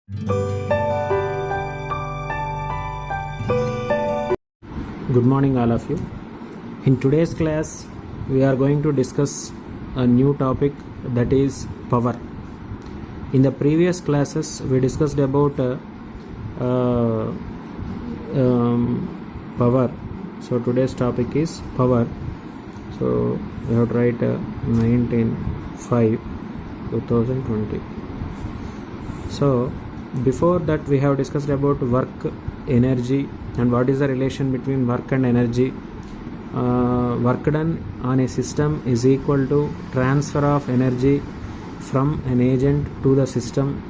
Good morning, all of you. In today's class, we are going to discuss a new topic, that is power. In the previous classes, we discussed about power. So today's topic is power. So we have to write 19/5/2020. So before that, we have discussed about work, energy, and what is the relation between work and energy. Work done on a system is equal to transfer of energy from an agent to the system,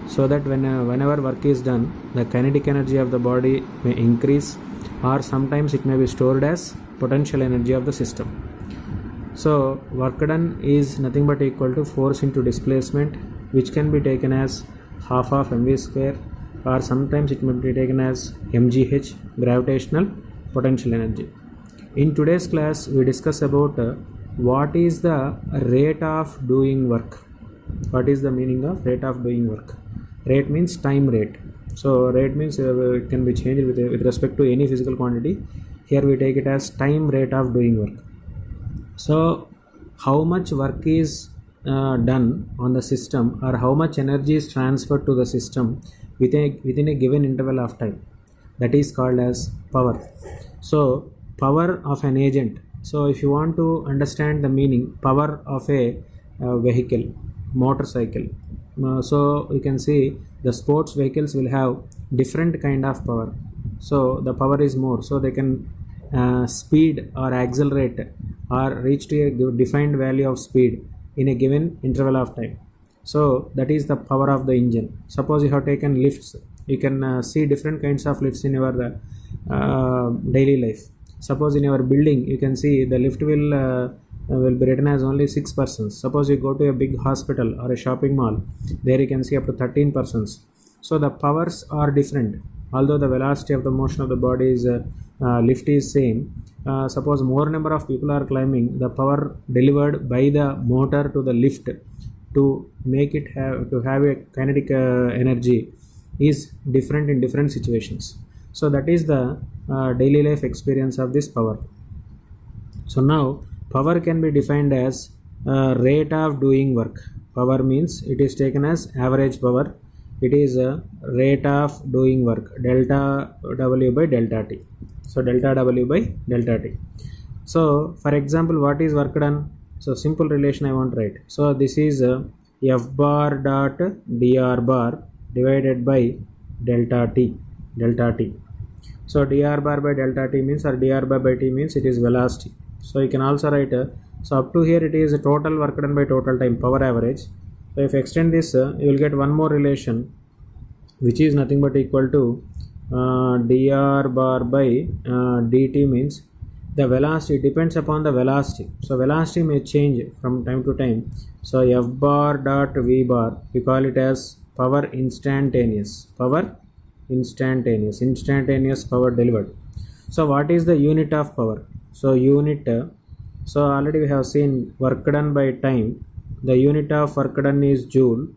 so that whenever work is done, the kinetic energy of the body may increase, or sometimes it may be stored as potential energy of the system. So work done is nothing but equal to force into displacement, which can be taken as half of mv square, or sometimes it may be taken as mgh, gravitational potential energy. In today's class, we discuss about what is the rate of doing work. What is the meaning of rate of doing work? Rate means time rate. So rate means it can be changed with respect to any physical quantity. Here we take it as time rate of doing work. So how much work is done on the system, or how much energy is transferred to the system within a given interval of time, that is called as power. So power of an agent. So if you want to understand the meaning, power of a vehicle, motorcycle, so you can see the sports vehicles will have different kind of power. So the power is more, so they can speed or accelerate or reach to a defined value of speed in a given interval of time. So that is the power of the engine. Suppose you have taken lifts, you can see different kinds of lifts in your daily life. Suppose in your building, you can see the lift will be written as only 6 persons. Suppose you go to a big hospital or a shopping mall, there you can see up to 13 persons. So the powers are different, although the velocity of the motion of the body is lift is same. Suppose more number of people are climbing, the power delivered by the motor to the lift to make it have a kinetic energy is different in different situations. So that is the daily life experience of this power. So now power can be defined as rate of doing work. Power means it is taken as average power. It is a rate of doing work, delta W by delta T. So delta W by delta T. So for example, what is work done? So simple relation I want to write. So this is F bar dot dr bar divided by delta T. So dr bar by delta T means, or dr bar by T means, it is velocity. So you can also write so up to here it is total work done by total time, power average. So if you extend this, you will get one more relation, which is nothing but equal to dr bar by dt means the velocity depends upon the velocity. So velocity may change from time to time. So F bar dot V bar, we call it as power instantaneous. Instantaneous power delivered. So what is the unit of power? So unit, so already we have seen work done by time. The unit of work done is joule,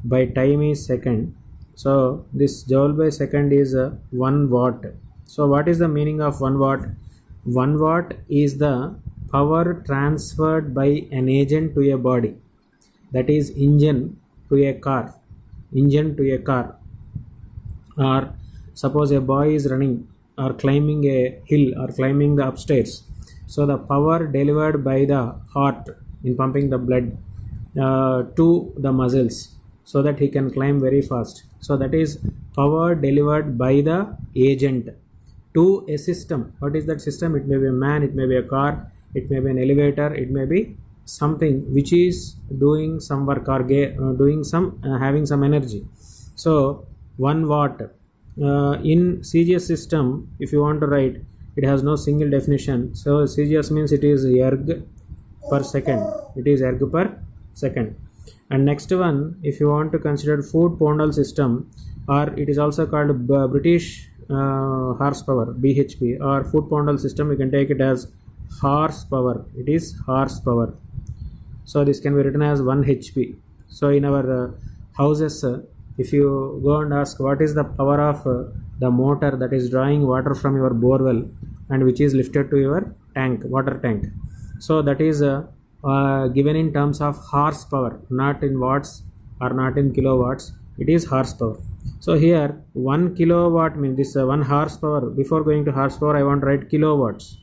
by time is second. So this joule by second is 1 watt. So what is the meaning of 1 watt? 1 watt is the power transferred by an agent to a body, that is engine to a car. Or suppose a boy is running or climbing a hill or climbing the upstairs. So the power delivered by the heart in pumping the blood to the muscles, so that he can climb very fast. So that is power delivered by the agent to a system. What is that system? It may be a man, it may be a car, it may be an elevator, it may be something which is doing some work or doing some having some energy. So 1 watt in CGS system, if you want to write, it has no single definition. So CGS means it is erg per second. And next one, if you want to consider foot poundal system, or it is also called British horsepower, BHP, or foot poundal system, you can take it as horsepower. It is horsepower. So this can be written as 1 HP. So in our houses, if you go and ask what is the power of the motor that is drawing water from your borewell and which is lifted to your tank, water tank, so that is given in terms of horsepower, not in watts or not in kilowatts, it is horsepower. So here 1 kilowatt means this 1 horsepower. Before going to horsepower, I want to write kilowatts.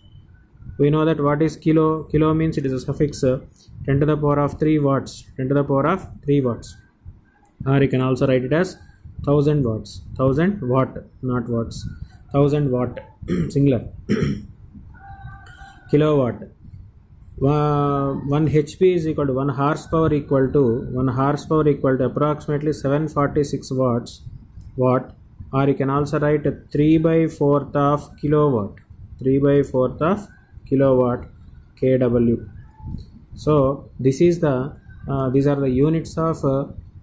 We know that what is kilo? Kilo means it is a suffix 10 to the power of 3 watts, 10 to the power of 3 watts. Or you can also write it as 1000 watts, 1000 watt, not watts, 1000 watt, singular. Kilowatt. 1 HP is equal to 1 horsepower equal to approximately 746 watts, watt, or you can also write 3 by 4th of kilowatt, 3 by 4th of kilowatt, kW. So this is the these are the units of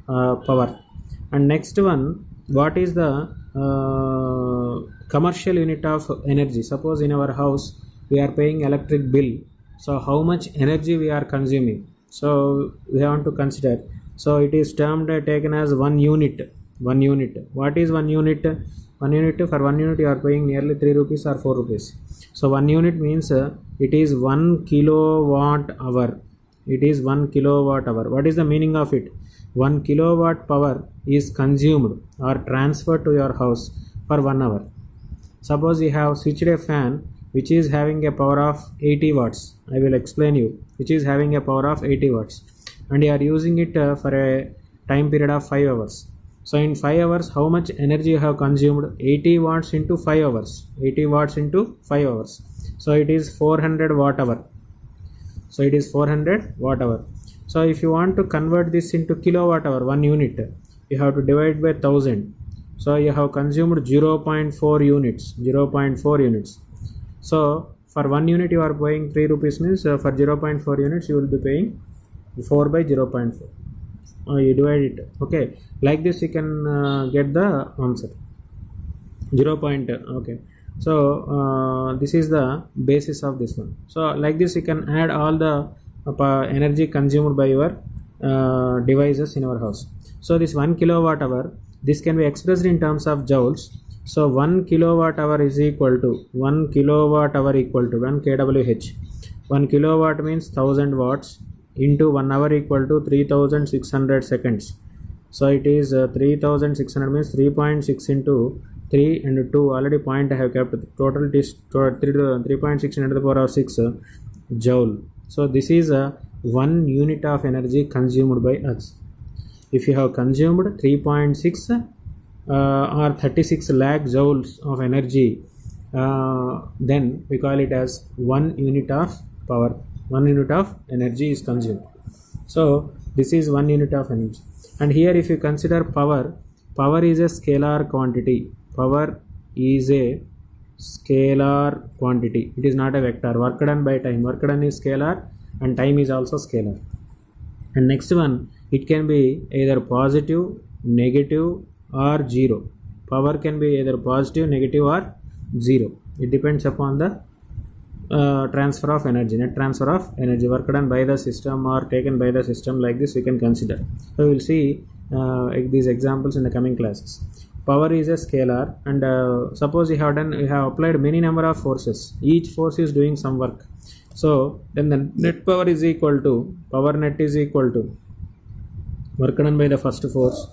power. And next one, what is the commercial unit of energy? Suppose in our house we are paying electric bill, so how much energy we are consuming, so we want to consider. So it is termed taken as 1 unit. What is 1 unit? 1 unit, for 1 unit you are paying nearly 3 rupees or 4 rupees. So 1 unit means it is 1 kilowatt hour. It is 1 kilowatt hour. What is the meaning of it? 1 kilowatt power is consumed or transferred to your house for 1 hour. Suppose you have switched a fan which is having a power of 80 watts. I will explain you, which is having a power of 80 watts, and you are using it for a time period of 5 hours. So in 5 hours, how much energy you have consumed? 80 watts into 5 hours. 80 watts into 5 hours. So it is 400 watt hour. So it is 400 watt hour. So if you want to convert this into kilowatt hour, 1 unit, you have to divide by 1000. So you have consumed 0.4 units. 0.4 units. So for 1 unit you are paying 3 rupees, means for 0.4 units you will be paying 4 by 0.4. You divide it. Okay, like this you can get the answer. 0. Okay. So this is the basis of this one. So like this you can add all the energy consumed by your devices in our house. So this 1 kilowatt hour, this can be expressed in terms of joules. So 1 kilowatt hour is equal to 1 kilowatt hour equal to 1 kWh. 1 kilowatt means 1000 watts into 1 hour equal to 3600 seconds. So it is 3600 means 3.6 into 3 and 2, already point I have kept, total it is 3.6 into the power of 6 joule. So this is 1 unit of energy consumed by us. If you have consumed 3.6 or 36 lakh joules of energy, then we call it as 1 unit of power. 1 unit of energy is consumed. So this is 1 unit of energy. And here if you consider power, power is a scalar quantity. Power is a scalar quantity. It is not a vector. Work done by time. Work done is scalar and time is also scalar. And next one, it can be either positive, negative or 0. Power can be either positive, negative or 0. It depends upon the transfer of energy, net transfer of energy, work done by the system or taken by the system. Like this we can consider. So we will see these examples in the coming classes. Power is a scalar, and suppose you have applied many number of forces. Each force is doing some work. So then the net power is equal to, power net is equal to work done by the first force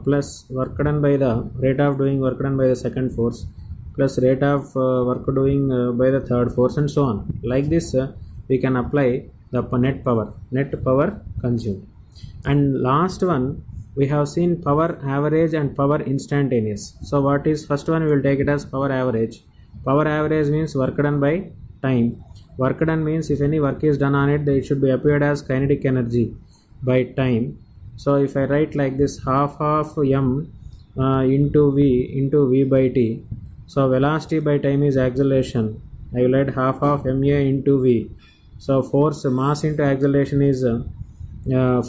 plus work done by the rate of doing work done by the second force plus rate of work doing by the third force, and so on. Like this we can apply the net power consumed. And last one, we have seen power average and power instantaneous. So what is first one? We will take it as power average. Power average means work done by time. Work done means if any work is done on it, it should be appeared as kinetic energy by time. So if I write like this, half of m into v by t. So velocity by time is acceleration. I will add half of ma into v. So force, mass into acceleration is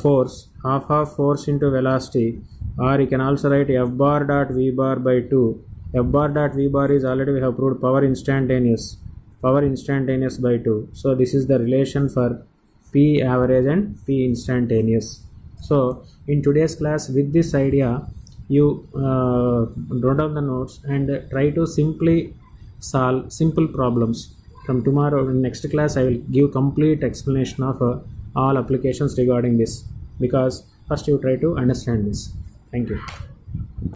force, half of force into velocity, or you can also write f bar dot v bar by 2. F bar dot v bar is already we have proved power instantaneous by 2. So this is the relation for P average and P instantaneous. So in today's class, with this idea, you wrote down the notes and try to simply solve simple problems. From tomorrow next class, I will give complete explanation of all applications regarding this, because first you try to understand this. Thank you.